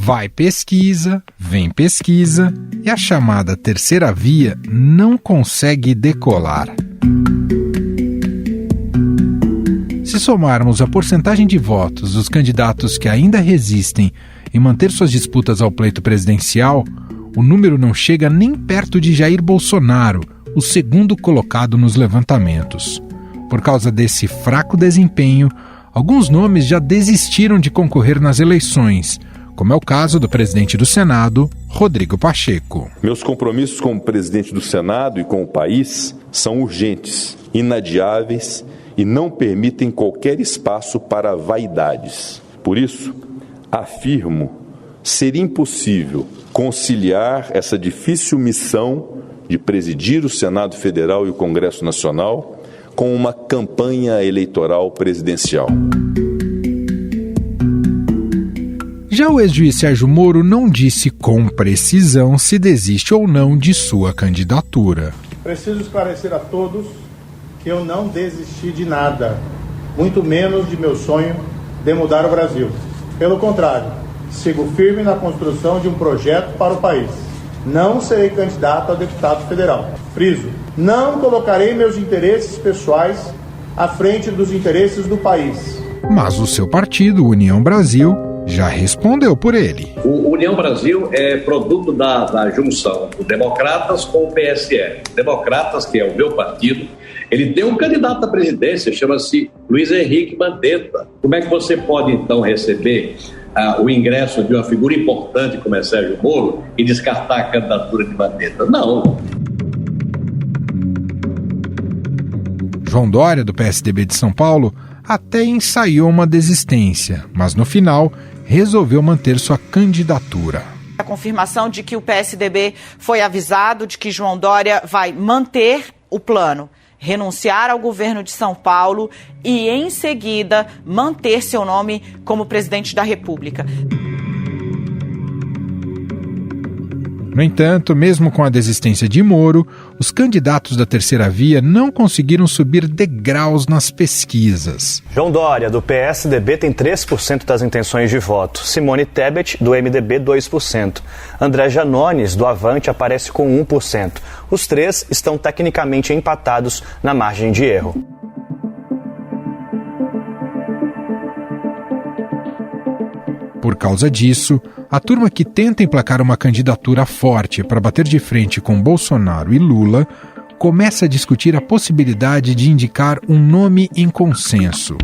Vai pesquisa, vem pesquisa e a chamada terceira via não consegue decolar. Se somarmos a porcentagem de votos dos candidatos que ainda resistem em manter suas disputas ao pleito presidencial, o número não chega nem perto de Jair Bolsonaro, o segundo colocado nos levantamentos. Por causa desse fraco desempenho, alguns nomes já desistiram de concorrer nas eleições, como é o caso do presidente do Senado, Rodrigo Pacheco. Meus compromissos como presidente do Senado e com o país são urgentes, inadiáveis e não permitem qualquer espaço para vaidades. Por isso, afirmo ser impossível conciliar essa difícil missão de presidir o Senado Federal e o Congresso Nacional com uma campanha eleitoral presidencial. Já o ex-juiz Sérgio Moro não disse com precisão se desiste ou não de sua candidatura. Preciso esclarecer a todos que eu não desisti de nada, muito menos de meu sonho de mudar o Brasil. Pelo contrário, sigo firme na construção de um projeto para o país. Não serei candidato a deputado federal. Friso, não colocarei meus interesses pessoais à frente dos interesses do país. Mas o seu partido, União Brasil, já respondeu por ele. O União Brasil é produto da junção do Democratas com o PSL. Democratas, que é o meu partido, ele tem um candidato à presidência, chama-se Luiz Henrique Mandetta. Como é que você pode, então, receber o ingresso de uma figura importante como é Sérgio Moro e descartar a candidatura de Mandetta? Não. João Dória, do PSDB de São Paulo, até ensaiou uma desistência, mas no final resolveu manter sua candidatura. A confirmação de que o PSDB foi avisado de que João Dória vai manter o plano, renunciar ao governo de São Paulo e, em seguida, manter seu nome como presidente da República. No entanto, mesmo com a desistência de Moro, os candidatos da terceira via não conseguiram subir degraus nas pesquisas. João Dória, do PSDB, tem 3% das intenções de voto. Simone Tebet, do MDB, 2%. André Janones, do Avante, aparece com 1%. Os três estão tecnicamente empatados na margem de erro. Por causa disso, a turma que tenta emplacar uma candidatura forte para bater de frente com Bolsonaro e Lula começa a discutir a possibilidade de indicar um nome em consenso.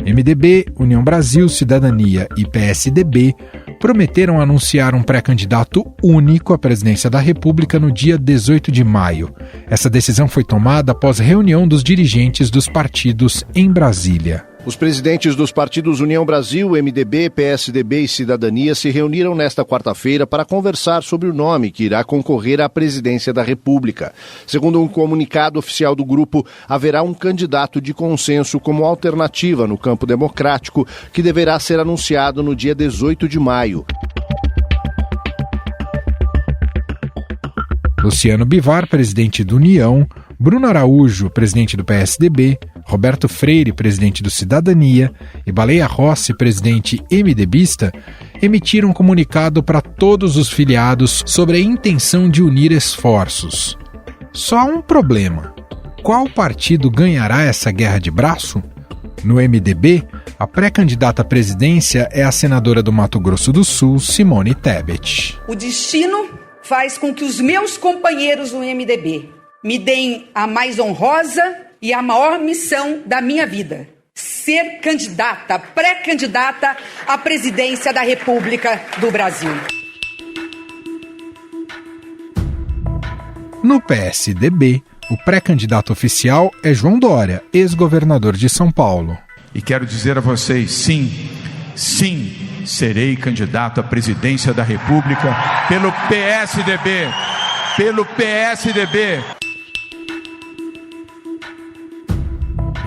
MDB, União Brasil, Cidadania e PSDB prometeram anunciar um pré-candidato único à presidência da República no dia 18 de maio. Essa decisão foi tomada após reunião dos dirigentes dos partidos em Brasília. Os presidentes dos partidos União Brasil, MDB, PSDB e Cidadania se reuniram nesta quarta-feira para conversar sobre o nome que irá concorrer à presidência da República. Segundo um comunicado oficial do grupo, haverá um candidato de consenso como alternativa no campo democrático, que deverá ser anunciado no dia 18 de maio. Luciano Bivar, presidente do União, Bruno Araújo, presidente do PSDB, Roberto Freire, presidente do Cidadania, e Baleia Rossi, presidente MDBista, emitiram um comunicado para todos os filiados sobre a intenção de unir esforços. Só há um problema. Qual partido ganhará essa guerra de braço? No MDB, a pré-candidata à presidência é a senadora do Mato Grosso do Sul, Simone Tebet. O destino faz com que os meus companheiros no MDB me deem a mais honrosa e a maior missão da minha vida: ser candidata, pré-candidata à presidência da República do Brasil. No PSDB, o pré-candidato oficial é João Dória, ex-governador de São Paulo. E quero dizer a vocês, sim, serei candidato à presidência da República pelo PSDB.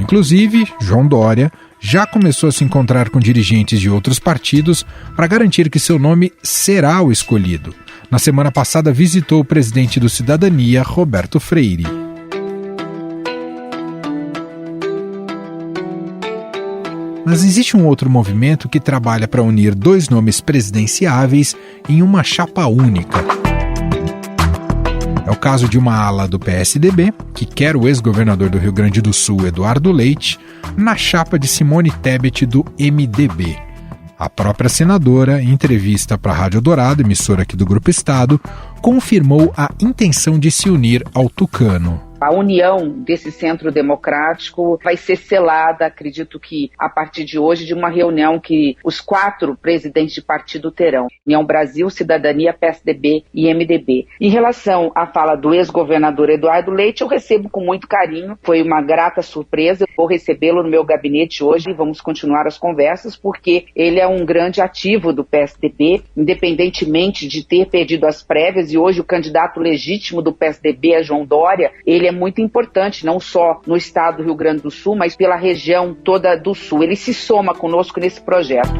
Inclusive, João Dória já começou a se encontrar com dirigentes de outros partidos para garantir que seu nome será o escolhido. Na semana passada, visitou o presidente do Cidadania, Roberto Freire. Mas existe um outro movimento que trabalha para unir dois nomes presidenciáveis em uma chapa única. É o caso de uma ala do PSDB, que quer o ex-governador do Rio Grande do Sul, Eduardo Leite, na chapa de Simone Tebet do MDB. A própria senadora, em entrevista para a Rádio Dourado, emissora aqui do Grupo Estado, confirmou a intenção de se unir ao tucano. A união desse centro democrático vai ser selada, acredito que a partir de hoje, de uma reunião que os 4 presidentes de partido terão. União Brasil, Cidadania, PSDB e MDB. Em relação à fala do ex-governador Eduardo Leite, eu recebo com muito carinho. Foi uma grata surpresa. Vou recebê-lo no meu gabinete hoje e vamos continuar as conversas, porque ele é um grande ativo do PSDB, independentemente de ter perdido as prévias, e hoje o candidato legítimo do PSDB é João Dória. Ele é muito importante, não só no estado do Rio Grande do Sul, mas pela região toda do Sul. Ele se soma conosco nesse projeto.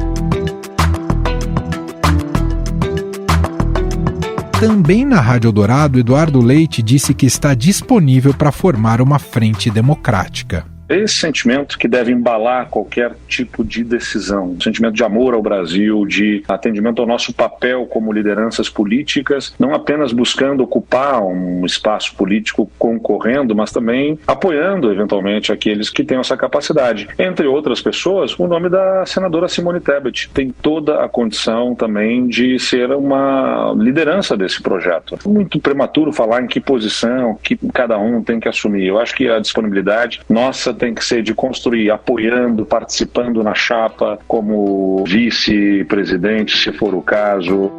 Também na Rádio Dourado, Eduardo Leite disse que está disponível para formar uma frente democrática. Esse sentimento que deve embalar qualquer tipo de decisão, sentimento de amor ao Brasil, de atendimento ao nosso papel como lideranças políticas, não apenas buscando ocupar um espaço político concorrendo, mas também apoiando eventualmente aqueles que têm essa capacidade. Entre outras pessoas, o nome da senadora Simone Tebet tem toda a condição também de ser uma liderança desse projeto. É muito prematuro falar em que posição que cada um tem que assumir. Eu acho que a disponibilidade nossa tem que ser de construir, apoiando, participando na chapa como vice-presidente, se for o caso.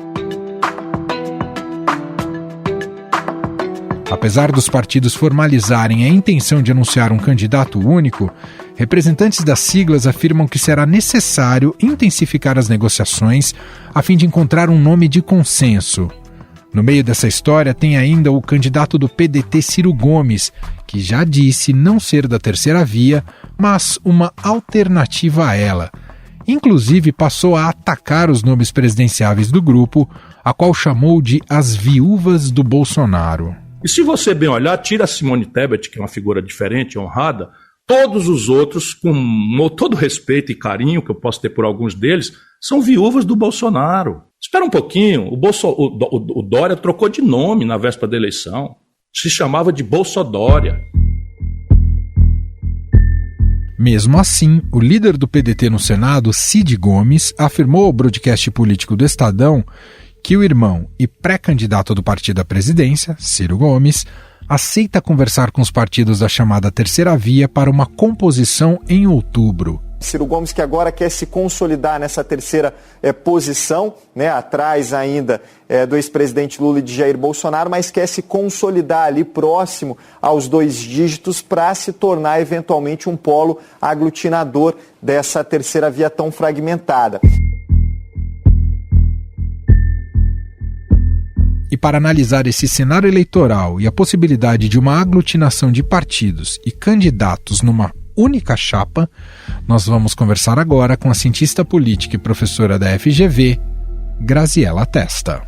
Apesar dos partidos formalizarem a intenção de anunciar um candidato único, representantes das siglas afirmam que será necessário intensificar as negociações a fim de encontrar um nome de consenso. No meio dessa história tem ainda o candidato do PDT, Ciro Gomes, que já disse não ser da terceira via, mas uma alternativa a ela. Inclusive passou a atacar os nomes presidenciáveis do grupo, a qual chamou de as viúvas do Bolsonaro. E se você bem olhar, tira a Simone Tebet, que é uma figura diferente, honrada, todos os outros, com todo respeito e carinho que eu posso ter por alguns deles, são viúvas do Bolsonaro. Espera um pouquinho, o Dória trocou de nome na véspera da eleição. Se chamava de Bolsodória. Mesmo assim, o líder do PDT no Senado, Cid Gomes, afirmou ao broadcast político do Estadão que o irmão e pré-candidato do partido à presidência, Ciro Gomes, aceita conversar com os partidos da chamada terceira via para uma composição em outubro. Ciro Gomes, que agora quer se consolidar nessa terceira posição, né, atrás ainda do ex-presidente Lula e de Jair Bolsonaro, mas quer se consolidar ali próximo aos 2 dígitos para se tornar eventualmente um polo aglutinador dessa terceira via tão fragmentada. E para analisar esse cenário eleitoral e a possibilidade de uma aglutinação de partidos e candidatos numa única chapa, nós vamos conversar agora com a cientista política e professora da FGV, Graziela Testa.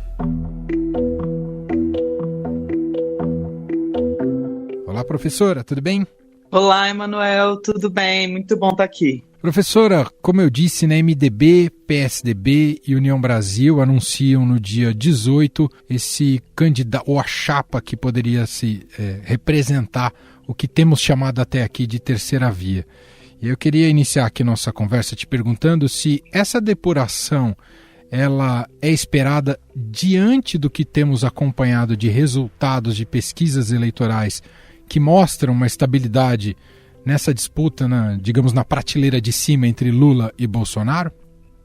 Olá, professora, tudo bem? Olá, Emanuel, tudo bem? Muito bom estar aqui. Professora, como eu disse, né, MDB, PSDB e União Brasil anunciam no dia 18 esse candidato, ou a chapa que poderia se representar o que temos chamado até aqui de terceira via. E eu queria iniciar aqui nossa conversa te perguntando se essa depuração ela é esperada diante do que temos acompanhado de resultados de pesquisas eleitorais que mostram uma estabilidade nessa disputa, digamos, na prateleira de cima entre Lula e Bolsonaro?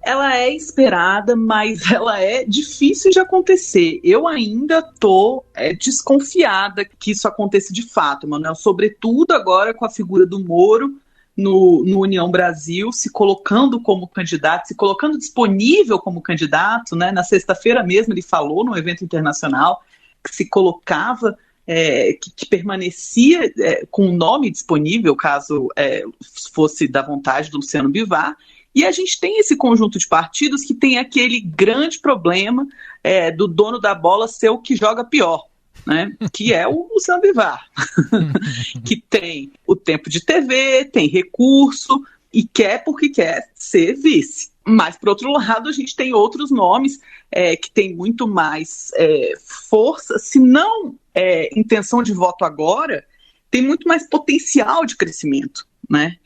Ela é esperada, mas ela é difícil de acontecer. Eu ainda estou desconfiada que isso aconteça de fato, Manuel, sobretudo agora com a figura do Moro no União Brasil, se colocando como candidato, se colocando disponível como candidato, né? Na sexta-feira mesmo ele falou num evento internacional que se colocava, que permanecia com o nome disponível, caso fosse da vontade do Luciano Bivar. E a gente tem esse conjunto de partidos que tem aquele grande problema do dono da bola ser o que joga pior, né? Que é o Luciano Bivar, que tem o tempo de TV, tem recurso, e quer porque quer ser vice. Mas, por outro lado, a gente tem outros nomes que têm muito mais força, se não intenção de voto agora, tem muito mais potencial de crescimento, né?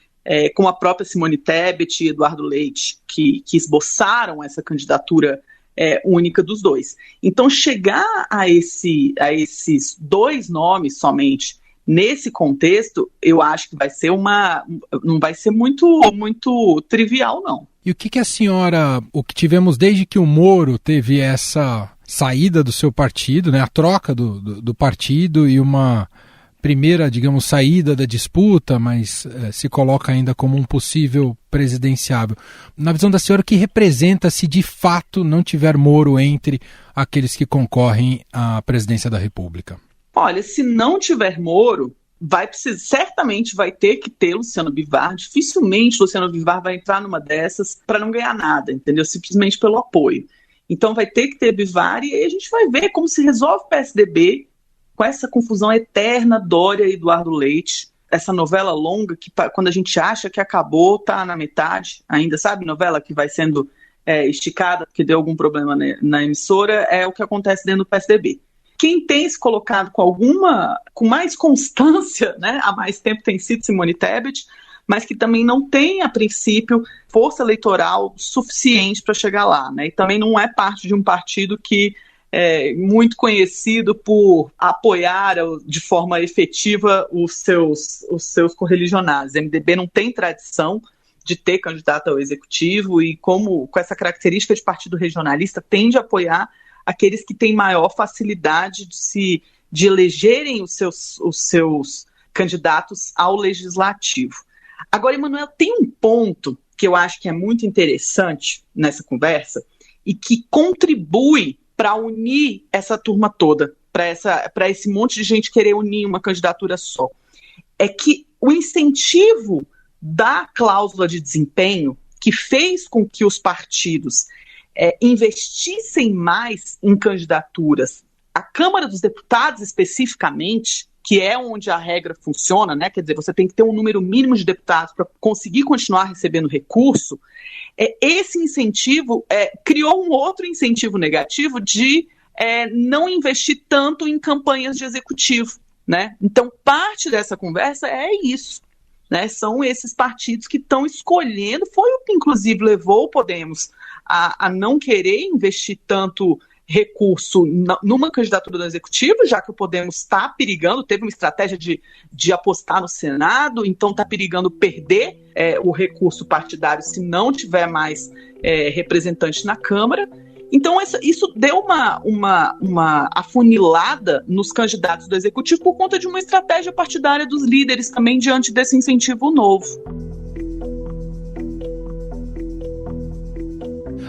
Como a própria Simone Tebet e Eduardo Leite, que esboçaram essa candidatura única dos dois. Então, chegar a esses dois nomes somente nesse contexto, eu acho que vai ser não vai ser muito trivial, não. E o que a senhora, o que tivemos desde que o Moro teve essa saída do seu partido, né, a troca do partido e uma primeira, digamos, saída da disputa, mas se coloca ainda como um possível presidenciável. Na visão da senhora, o que representa se de fato não tiver Moro entre aqueles que concorrem à presidência da República? Olha, se não tiver Moro, certamente vai ter que ter Luciano Bivar. Dificilmente Luciano Bivar vai entrar numa dessas para não ganhar nada, entendeu? Simplesmente pelo apoio. Então vai ter que ter Bivar e aí a gente vai ver como se resolve o PSDB com essa confusão eterna Dória e Eduardo Leite. Essa novela longa que quando a gente acha que acabou, tá na metade ainda, sabe? Novela que vai sendo esticada porque deu algum problema na emissora, é o que acontece dentro do PSDB. Quem tem se colocado com mais constância, né, há mais tempo tem sido Simone Tebet, mas que também não tem, a princípio, força eleitoral suficiente para chegar lá, né, e também não é parte de um partido que é muito conhecido por apoiar de forma efetiva os seus correligionários. O MDB não tem tradição de ter candidato ao executivo e com essa característica de partido regionalista, tende a apoiar aqueles que têm maior facilidade de elegerem os seus candidatos ao legislativo. Agora, Emanuel, tem um ponto que eu acho que é muito interessante nessa conversa e que contribui para unir essa turma toda, para esse monte de gente querer unir uma candidatura só. É que o incentivo da cláusula de desempenho, que fez com que os partidos investissem mais em candidaturas, a Câmara dos Deputados especificamente, que é onde a regra funciona, né? Quer dizer, você tem que ter um número mínimo de deputados para conseguir continuar recebendo recurso, esse incentivo criou um outro incentivo negativo de não investir tanto em campanhas de executivo, né? Então, parte dessa conversa é isso. Né, são esses partidos que estão escolhendo, foi o que inclusive levou o Podemos a não querer investir tanto recurso numa candidatura do Executivo, já que o Podemos está perigando, teve uma estratégia de apostar no Senado, então está perigando perder o recurso partidário se não tiver mais representante na Câmara. Então isso deu uma afunilada nos candidatos do Executivo por conta de uma estratégia partidária dos líderes também diante desse incentivo novo.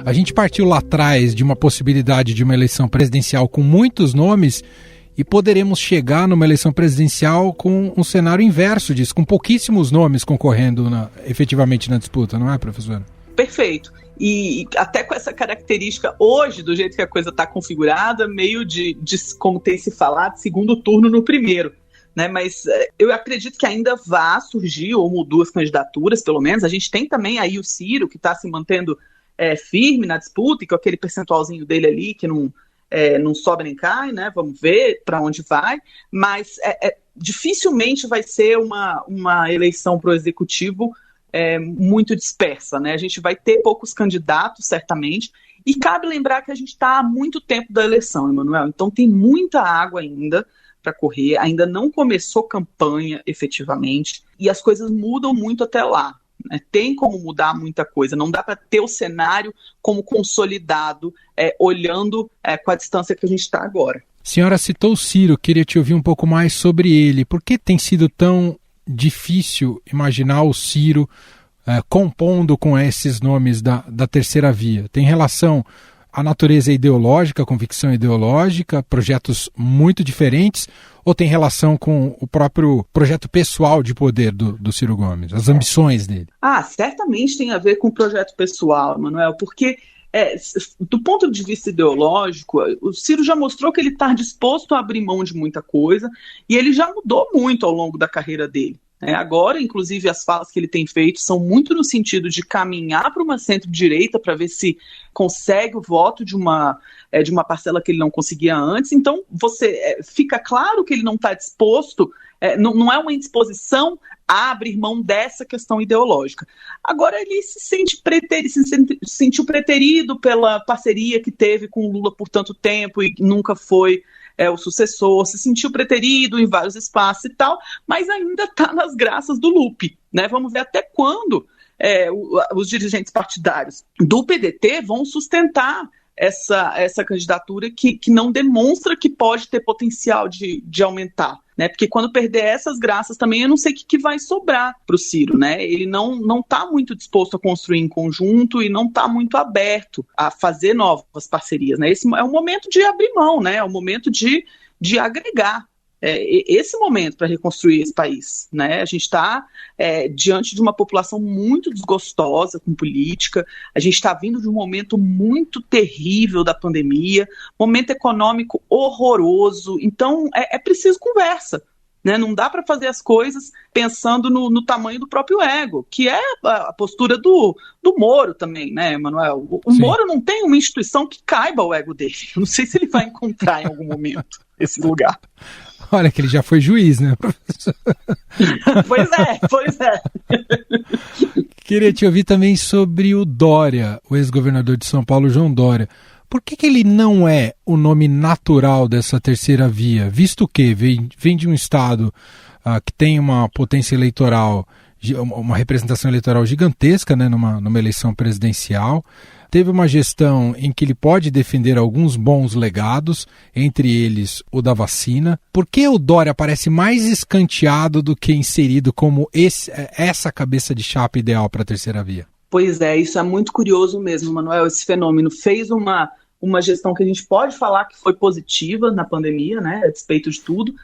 A gente partiu lá atrás de uma possibilidade de uma eleição presidencial com muitos nomes e poderemos chegar numa eleição presidencial com um cenário inverso disso, com pouquíssimos nomes concorrendo efetivamente na disputa, não é, professora? Perfeito. E até com essa característica hoje, do jeito que a coisa está configurada, meio de como tem se falado, segundo turno no primeiro. Né? Mas eu acredito que ainda vai surgir uma ou duas candidaturas, pelo menos. A gente tem também aí o Ciro, que está se mantendo firme na disputa, e com aquele percentualzinho dele ali, que não sobe nem cai, né? Vamos ver para onde vai. Mas dificilmente vai ser uma eleição para o Executivo muito dispersa, né? A gente vai ter poucos candidatos, certamente, e cabe lembrar que a gente está há muito tempo da eleição, Emanuel, então tem muita água ainda para correr, ainda não começou campanha efetivamente, e as coisas mudam muito até lá, né? Tem como mudar muita coisa, não dá para ter o cenário como consolidado, olhando com a distância que a gente está agora. A senhora citou o Ciro, queria te ouvir um pouco mais sobre ele. Por que tem sido tão difícil imaginar o Ciro compondo com esses nomes da terceira via? Tem relação à natureza ideológica, convicção ideológica, projetos muito diferentes, ou tem relação com o próprio projeto pessoal de poder do Ciro Gomes, as ambições dele? Certamente tem a ver com o projeto pessoal, Emanuel, porque do ponto de vista ideológico, o Ciro já mostrou que ele está disposto a abrir mão de muita coisa e ele já mudou muito ao longo da carreira dele, Agora, inclusive, as falas que ele tem feito são muito no sentido de caminhar para uma centro-direita para ver se consegue o voto de uma parcela que ele não conseguia antes. Então, fica claro que ele não está disposto, não é uma indisposição a abrir mão dessa questão ideológica. Agora, ele se sentiu preterido pela parceria que teve com o Lula por tanto tempo e nunca foi o sucessor, se sentiu preterido em vários espaços e tal, mas ainda está nas graças do Lupe, né? Vamos ver até quando os dirigentes partidários do PDT vão sustentar essa candidatura que não demonstra que pode ter potencial de aumentar, né? Porque quando perder essas graças também, eu não sei o que vai sobrar para o Ciro, né? Ele não está muito disposto a construir em conjunto e não está muito aberto a fazer novas parcerias, né? Esse é o momento de abrir mão, né? É o momento de agregar. Esse momento para reconstruir esse país, né? A gente está diante de uma população muito desgostosa com política, a gente está vindo de um momento muito terrível da pandemia, momento econômico horroroso, então é preciso conversa, né? Não dá para fazer as coisas pensando no tamanho do próprio ego, que é a postura do Moro também, né, Manuel? O Moro não tem uma instituição que caiba ao ego dele, eu não sei se ele vai encontrar em algum momento esse lugar. Olha que ele já foi juiz, né, professor? Pois é. Queria te ouvir também sobre o Dória, o ex-governador de São Paulo, João Dória. Por que ele não é o nome natural dessa terceira via, visto que vem de um estado que tem uma potência eleitoral, uma representação eleitoral gigantesca, né, numa eleição presidencial, teve uma gestão em que ele pode defender alguns bons legados, entre eles o da vacina. Por que o Dória parece mais escanteado do que inserido como essa cabeça de chapa ideal para a terceira via? Pois é, isso é muito curioso mesmo, Manuel. Esse fenômeno fez uma gestão que a gente pode falar que foi positiva na pandemia, né, a despeito de tudo,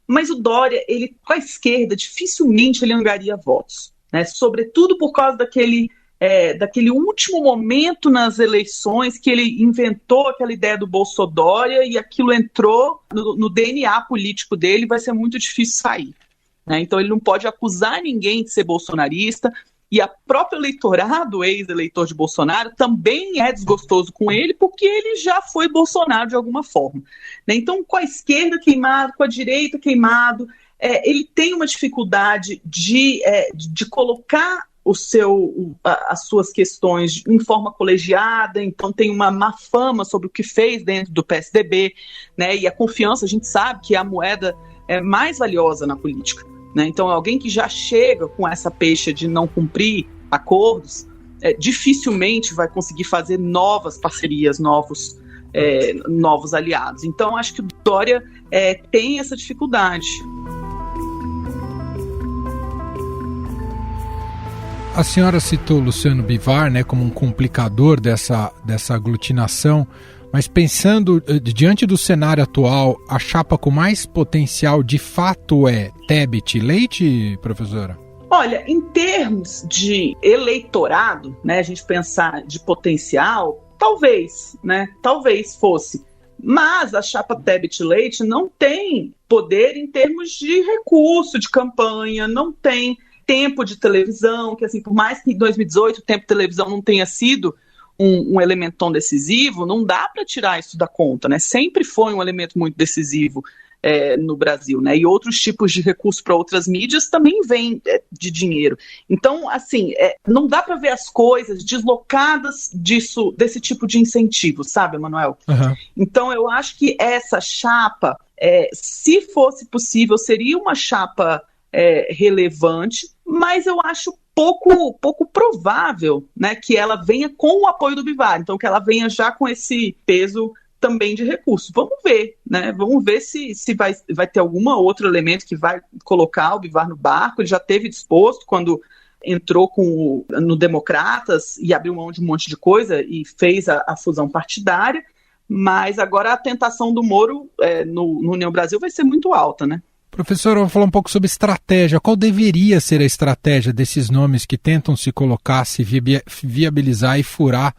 mas o Dória, ele com a esquerda, dificilmente ele angaria votos, né, sobretudo por causa daquele último momento nas eleições que ele inventou aquela ideia do Bolsodória e aquilo entrou no DNA político dele, vai ser muito difícil sair, né? Então ele não pode acusar ninguém de ser bolsonarista e a própria eleitorado, ex-eleitor de Bolsonaro, também é desgostoso com ele porque ele já foi Bolsonaro de alguma forma, né? Então com a esquerda queimado, com a direita queimado, ele tem uma dificuldade de colocar as suas questões em forma colegiada, então tem uma má fama sobre o que fez dentro do PSDB, né? E a confiança, a gente sabe que é a moeda mais valiosa na política, né? Então alguém que já chega com essa pecha de não cumprir acordos, dificilmente vai conseguir fazer novas parcerias, novos aliados. Então acho que o Dória tem essa dificuldade. A senhora citou Luciano Bivar, né, como um complicador dessa aglutinação, mas pensando diante do cenário atual, a chapa com mais potencial de fato é Tebet e Leite, professora? Olha, em termos de eleitorado, né, a gente pensar de potencial, talvez fosse. Mas a chapa Tebet e Leite não tem poder em termos de recurso de campanha, não tem tempo de televisão, que assim, por mais que em 2018 o tempo de televisão não tenha sido um elemento tão decisivo, não dá para tirar isso da conta, né? Sempre foi um elemento muito decisivo no Brasil, né? E outros tipos de recursos para outras mídias também vêm de dinheiro. Então, assim, não dá para ver as coisas deslocadas desse tipo de incentivo, sabe, Manuel? Uhum. Então, eu acho que essa chapa, se fosse possível, seria uma chapa relevante, mas eu acho pouco provável, né, que ela venha com o apoio do Bivar, então que ela venha já com esse peso também de recursos. Vamos ver, né? Vamos ver se vai ter algum outro elemento que vai colocar o Bivar no barco. Ele já esteve disposto quando entrou no Democratas e abriu mão de um monte de coisa e fez a fusão partidária, mas agora a tentação do Moro no União Brasil vai ser muito alta, né? Professor, eu vou falar um pouco sobre estratégia. Qual deveria ser a estratégia desses nomes que tentam se colocar, se viabilizar e furar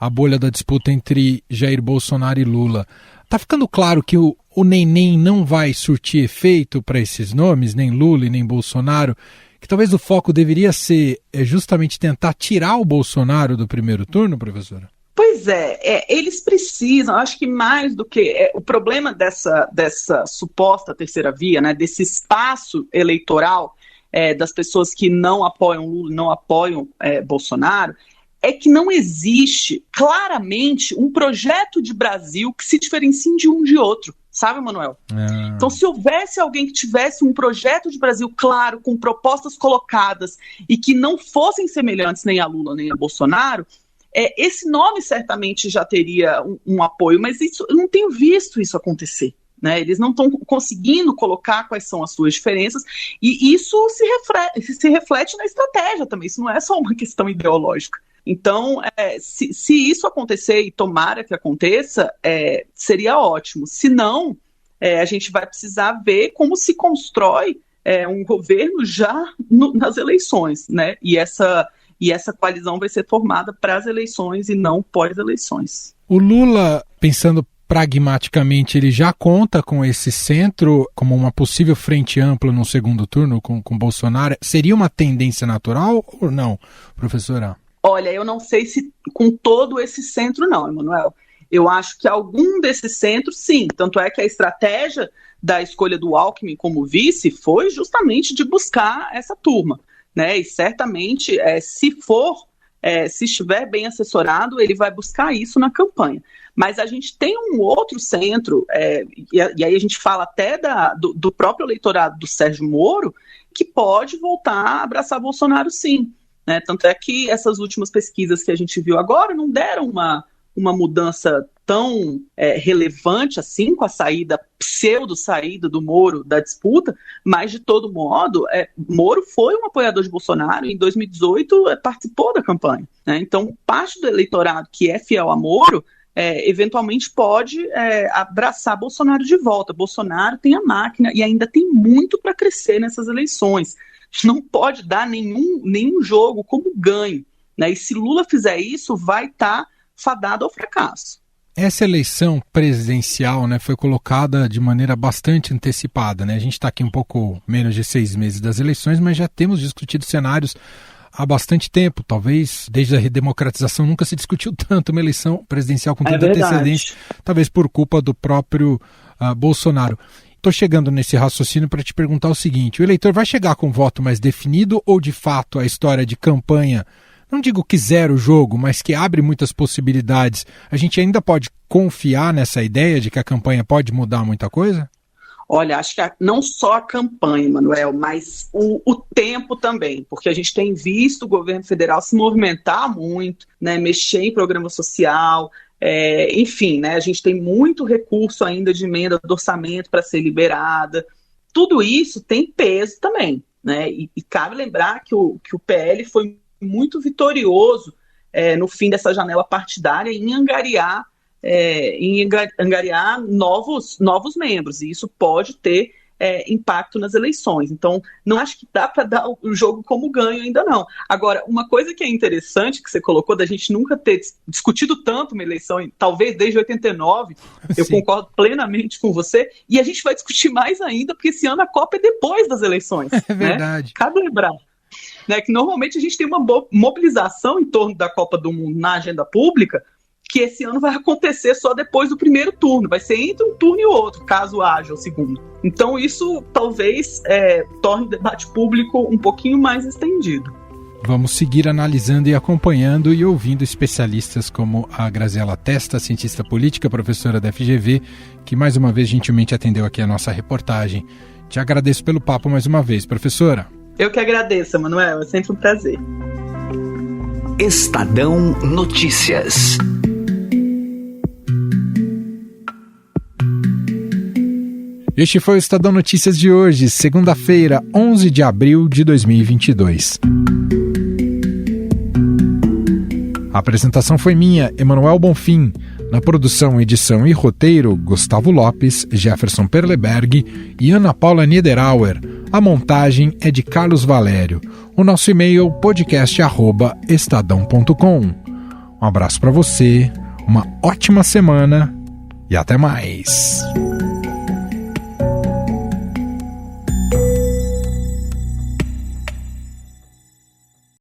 a bolha da disputa entre Jair Bolsonaro e Lula? Está ficando claro que o neném não vai surtir efeito para esses nomes, nem Lula e nem Bolsonaro, que talvez o foco deveria ser justamente tentar tirar o Bolsonaro do primeiro turno, professora? Pois eles precisam, acho que mais do que o problema dessa suposta terceira via, né, desse espaço eleitoral das pessoas que não apoiam Lula, não apoiam Bolsonaro, é que não existe claramente um projeto de Brasil que se diferencie de um de outro, sabe, Manuel? Então, se houvesse alguém que tivesse um projeto de Brasil claro, com propostas colocadas e que não fossem semelhantes nem a Lula nem a Bolsonaro, esse nome certamente já teria um apoio, mas isso, eu não tenho visto isso acontecer. Né? Eles não estão conseguindo colocar quais são as suas diferenças, e isso se reflete na estratégia também, isso não é só uma questão ideológica. Então, se isso acontecer, e tomara que aconteça, seria ótimo. Se não, a gente vai precisar ver como se constrói um governo já nas eleições, né? E essa coalizão vai ser formada para as eleições e não pós-eleições. O Lula, pensando pragmaticamente, ele já conta com esse centro como uma possível frente ampla no segundo turno com Bolsonaro. Seria uma tendência natural ou não, professora? Olha, eu não sei se com todo esse centro não, Emanuel. Eu acho que algum desses centros, sim. Tanto é que a estratégia da escolha do Alckmin como vice foi justamente de buscar essa turma, né? E certamente, se estiver bem assessorado, ele vai buscar isso na campanha. Mas a gente tem um outro centro, e aí a gente fala até do próprio eleitorado do Sérgio Moro, que pode voltar a abraçar Bolsonaro, sim. Né? Tanto é que essas últimas pesquisas que a gente viu agora não deram uma mudança tão relevante assim, com a pseudo-saída do Moro da disputa, mas de todo modo, Moro foi um apoiador de Bolsonaro e em 2018 participou da campanha. Né? Então, parte do eleitorado que é fiel a Moro, eventualmente pode abraçar Bolsonaro de volta. Bolsonaro tem a máquina e ainda tem muito para crescer nessas eleições. Não pode dar nenhum jogo como ganho. Né? E se Lula fizer isso, vai estar fadado ao fracasso. Essa eleição presidencial, né, foi colocada de maneira bastante antecipada. Né? A gente está aqui um pouco menos de 6 meses das eleições, mas já temos discutido cenários há bastante tempo. Talvez desde a redemocratização nunca se discutiu tanto uma eleição presidencial com tanta antecedência, talvez por culpa do próprio Bolsonaro. Estou chegando nesse raciocínio para te perguntar o seguinte: o eleitor vai chegar com voto mais definido ou, de fato, a história de campanha, não digo que zera o jogo, mas que abre muitas possibilidades, a gente ainda pode confiar nessa ideia de que a campanha pode mudar muita coisa? Olha, acho que não só a campanha, Manuel, mas o tempo também, porque a gente tem visto o governo federal se movimentar muito, né, mexer em programa social. Enfim, né, a gente tem muito recurso ainda de emenda do orçamento para ser liberada. Tudo isso tem peso também, né? E cabe lembrar que o PL foi muito vitorioso no fim dessa janela partidária em angariar novos membros, e isso pode ter impacto nas eleições. Então, não acho que dá para dar o jogo como ganho ainda não. Agora, uma coisa que é interessante que você colocou, da gente nunca ter discutido tanto uma eleição, talvez desde 89, eu concordo plenamente com você, e a gente vai discutir mais ainda, porque esse ano a Copa é depois das eleições. É verdade. Né? Cabe lembrar, né, que normalmente a gente tem uma mobilização em torno da Copa do Mundo na agenda pública, que esse ano vai acontecer só depois do primeiro turno, vai ser entre um turno e outro, caso haja o segundo. Então isso talvez torne o debate público um pouquinho mais estendido. Vamos seguir analisando e acompanhando e ouvindo especialistas como a Graziela Testa, cientista política, professora da FGV, que mais uma vez gentilmente atendeu aqui a nossa reportagem. Te agradeço pelo papo mais uma vez, professora. Eu que agradeço, Manuel, é sempre um prazer. Estadão Notícias. Este foi o Estadão Notícias de hoje, segunda-feira, 11 de abril de 2022. A apresentação foi minha, Emanuel Bonfim. Na produção, edição e roteiro, Gustavo Lopes, Jefferson Perleberg e Ana Paula Niederauer. A montagem é de Carlos Valério. O nosso e-mail, podcast@estadão.com. Um abraço para você, uma ótima semana e até mais.